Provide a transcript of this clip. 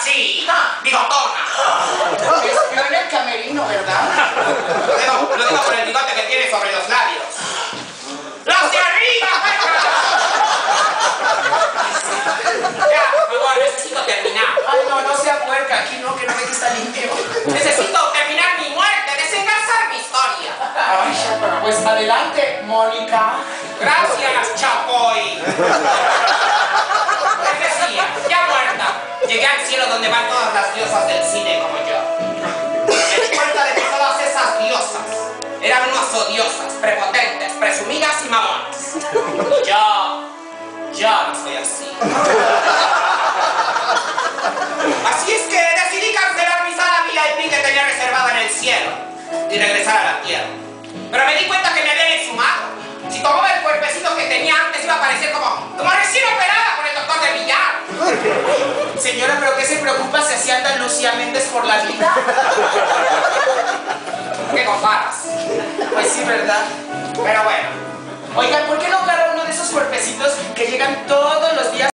así, bigotona. Espió en el camerino, ¿verdad? Lo digo por el bigote que tiene sobre los labios. ¡Los de arriba, Ya, por favor, necesito terminar. Ay, no sea puerca, aquí no, que no ve que está limpio. Necesito terminar mi muerte, desengarzar mi historia. Ay, pues adelante, Mónica. Gracias, Chapoy. Les decía, ya muerta, llegué al cielo donde van todas las diosas del cine como yo. Me di cuenta de que todas esas diosas eran unas odiosas, prepotentes, presumidas y mamonas. Yo no soy así. Así es que decidí cancelar mi sala VIP que tenía reservada en el cielo y regresar a la tierra. Pero me di cuenta que me habían exhumado. Si tomaba el cuerpecito que tenía antes iba a parecer como recién operada por el doctor de Villar. Señora, ¿pero qué se preocupa si así anda Lucía Méndez por la vida? ¿Qué comparas? Pues sí, ¿verdad? Pero bueno. Oigan, ¿por qué no agarra uno de esos cuerpecitos que llegan todos los días